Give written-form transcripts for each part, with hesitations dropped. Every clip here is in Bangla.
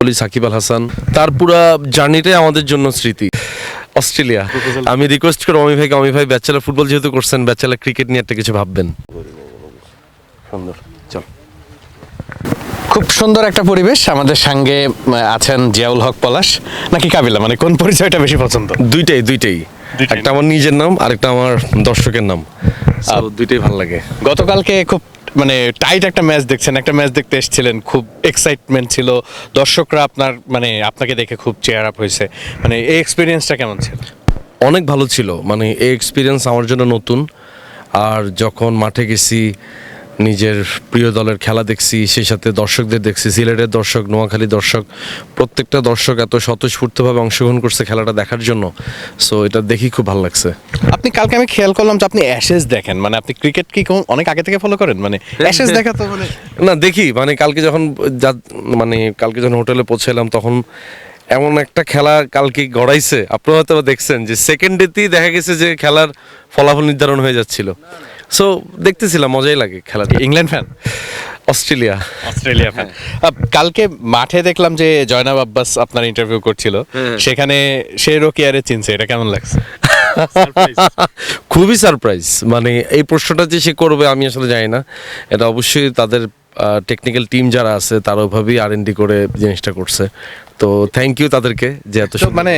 বলি সাকিব আল হাসান, তার পুরা জার্নিটাই আমাদের জন্য স্মৃতি। অস্ট্রেলিয়া, আমি রিকোয়েস্ট করব অমি ভাইকে, অমি ভাই ব্যাচেলার ফুটবল যেহেতু করছেন, ব্যাচেলার ক্রিকেট নিয়ে একটা কিছু ভাববেন। সুন্দর, চল। খুব সুন্দর একটা পরিবেশ। আমাদের সঙ্গে আছেন জিয়াউল হক পলাশ নাকি কাবিলা, মানে কোন পরিচয়টা বেশি পছন্দ? দুইটাই। একটা আমার নিজের নাম, আরেকটা আমার দর্শকের নাম। দুইটাই ভালো লাগে। গতকালকে খুব মানে টাইট একটা ম্যাচ দেখছেন, একটা ম্যাচ দেখতে এসেছিলেন, খুব এক্সাইটমেন্ট ছিল, দর্শকরা আপনার মানে আপনাকে দেখে খুব চেয়ার আপ হয়েছে, মানে এই এক্সপিরিয়েন্সটা কেমন ছিল? অনেক ভালো ছিল, মানে এই এক্সপিরিয়েন্স আমার জন্য নতুন। আর যখন মাঠে গেছি, নিজের প্রিয় দলের খেলা দেখছি, সেই সাথে দর্শকদের দেখছি, সিলেটের দর্শক, নোয়াখালী দর্শক, প্রত্যেকটা দর্শক এত স্বতঃস্ফূর্তভাবে অংশগ্রহণ করছে খেলাটা দেখার জন্য। সো এটা দেখি খুব ভালো লাগছে। আপনি কালকে আমি খেয়াল করলাম যে আপনি অ্যাশেজ দেখেন, মানে আপনি ক্রিকেট কি অনেক আগে থেকে ফলো করেন? মানে অ্যাশেজ দেখা তো মানে না দেখি, মানে কালকে যখন হোটেলে পৌঁছালাম তখন এমন একটা খেলা কালকে গড়াইছে, আপনারা হয়তো দেখছেন যে সেকেন্ডেতেই দেখা গেছে যে খেলার ফলাফল নির্ধারণ হয়ে যাচ্ছিল। সো দেখতেছিলাম, মজাই লাগে খেলাটা। England fan? Australia fan. কালকে মাঠে দেখলাম যে জয়নাব আব্বাস আপনার ইন্টারভিউ করছিল, সেখানে সে রোকিয়ারে চিনছে, এটা কেমন লাগছে? খুবই সারপ্রাইজ, মানে এই প্রশ্নটা যে সে করবে আমি আসলে জানি না। এটা অবশ্যই তাদের টেকনিক্যাল টিম যারা আছে তারা ওইভাবেই R&D করে জিনিসটা করছে। তো থ্যাংক ইউ তাদেরকে যে এত মানে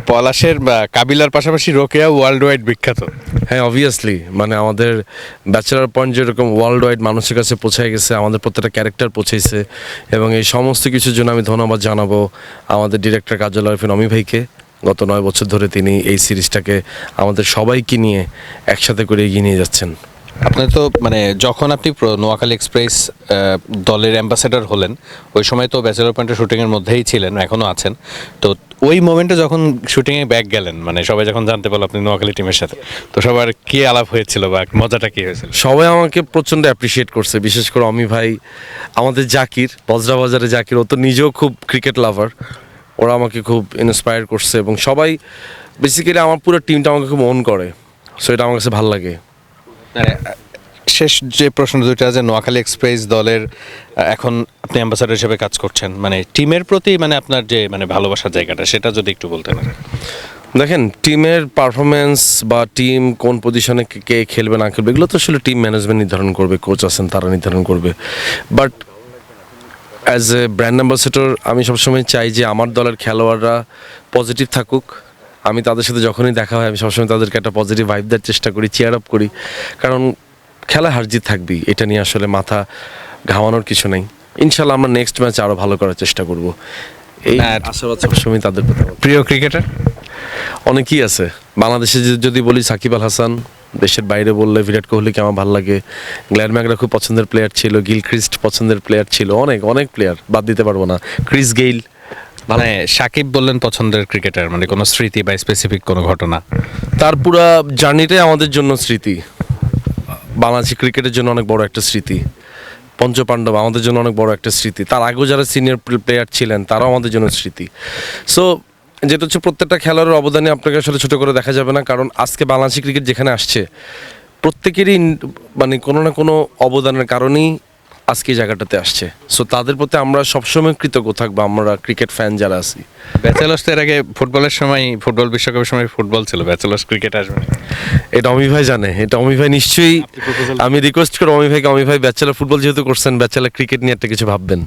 পলাশের বা কাবিলার পাশাপাশি রোকেয়া ওয়ার্ল্ড ওয়াইড বিখ্যাত। হ্যাঁ, অবভিয়াসলি, মানে আমাদের ব্যাচেলার পয়েন্ট যেরকম ওয়ার্ল্ড ওয়াইড মানুষের কাছে পৌঁছায় গেছে, আমাদের প্রত্যেকটা ক্যারেক্টার পৌঁছেছে। এবং এই সমস্ত কিছুর জন্য আমি ধন্যবাদ জানাবো আমাদের ডিরেক্টর কাজল আরিফিন অমি ভাইকে। গত 9 বছর ধরে তিনি এই সিরিজটাকে আমাদের সবাইকে নিয়ে একসাথে করে এগিয়ে নিয়ে যাচ্ছেন। আপনি তো মানে যখন আপনি নোয়াখালী এক্সপ্রেস দলের অ্যাম্বাসেডর হলেন, ওই সময় তো ব্যাচেলর পয়েন্টের শুটিংয়ের মধ্যেই ছিলেন, এখনও আছেন। তো ওই মোমেন্টে যখন শুটিংয়ে ব্যাক গেলেন, মানে সবাই যখন জানতে পারলো আপনি নোয়াখালী টিমের সাথে, তো সবার কি আলাপ হয়েছিল বা মজাটা কি হয়েছিল? সবাই আমাকে প্রচণ্ড অ্যাপ্রিসিয়েট করছে, বিশেষ করে অমি ভাই, আমাদের জাকির, বজরাবাজারে জাকির, ও তো নিজেও খুব ক্রিকেট লাভার। ওরা আমাকে খুব ইন্সপায়ার করছে এবং সবাই বেসিক্যালি আমার পুরো টিমটা আমাকে খুব মন করে। সো এটা আমার কাছে ভালো লাগে। শেষ যে প্রশ্ন দুইটা, যে নোয়াখালী এক্সপ্রেস দলের এখন আপনি অ্যাম্বাসাডর হিসেবে কাজ করছেন, মানে টিমের প্রতি মানে আপনার যে মানে ভালোবাসার জায়গাটা, সেটা যদি একটু বলতেন। দেখেন, টিমের পারফরমেন্স বা টিম কোন পজিশনে কে খেলবে না খেলবে এগুলো তো আসলে টিম ম্যানেজমেন্ট নির্ধারণ করবে, কোচ আছেন তারা নির্ধারণ করবে। But as a brand ambassador আমি সবসময় চাই যে আমার দলের খেলোয়াড়রা পজিটিভ থাকুক। আমি তাদের সাথে যখনই দেখা হয় আমি সবসময় তাদেরকে একটা পজিটিভ ভাইব দেওয়ার চেষ্টা করি, চেয়ার আপ করি। কারণ খেলা হারজিত থাকবি, এটা নিয়ে আসলে মাথা ঘামানোর কিছু নেই। ইনশাল্লাহ আমরা নেক্সট ম্যাচ আরও ভালো করার চেষ্টা করব, এই আশাবাদ সবসময় তাদের প্রতি। প্রিয় ক্রিকেটার অনেকেই আছে বাংলাদেশে, যদি বলি সাকিব আল হাসান, দেশের বাইরে বললে বিরাট কোহলিকে আমার ভালো লাগে, গ্ল্যান ম্যাকগ্রা খুব পছন্দের প্লেয়ার ছিল, গিলক্রিস্ট পছন্দের প্লেয়ার ছিল, অনেক প্লেয়ার বাদ দিতে পারবো না, ক্রিস গেইল। মানে সাকিব বললেন পছন্দের ক্রিকেটার, মানে কোনো স্মৃতি বা স্পেসিফিক কোনো ঘটনা? তার পুরা জার্নিটাই আমাদের জন্য স্মৃতি, বাংলাদেশি ক্রিকেটের জন্য অনেক বড় একটা স্মৃতি। পঞ্চপাণ্ডব আমাদের জন্য অনেক বড় একটা স্মৃতি, তার আগেও যারা সিনিয়র প্লেয়ার ছিলেন তারাও আমাদের জন্য স্মৃতি। সো যেটা হচ্ছে প্রত্যেকটা খেলোয়াড়ের অবদানে আপনাকে আসলে ছোটো করে দেখা যাবে না, কারণ আজকে বাংলাদেশি ক্রিকেট যেখানে আসছে প্রত্যেকেরই মানে কোনো না কোনো অবদানের কারণেই আজকে এই জায়গাটাতে আসছে। সো তাদের প্রতি আমরা সবসময় কৃতজ্ঞ থাকবো, আমরা ক্রিকেট ফ্যান যারা আছি। ব্যাচেলার্স এর আগে ফুটবলের সময়, ফুটবল বিশ্বকাপের সময় ফুটবল ছিল, ব্যাচেলার্স ক্রিকেট আসবে এটা অমি ভাই জানে, এটা অমি ভাই নিশ্চয়ই। আমি রিকোয়েস্ট করবো অমি ভাইকে, অমি ভাই ব্যাচেলার ফুটবল যেহেতু করছেন, ব্যাচেলার ক্রিকেট নিয়ে একটা কিছু ভাববেন।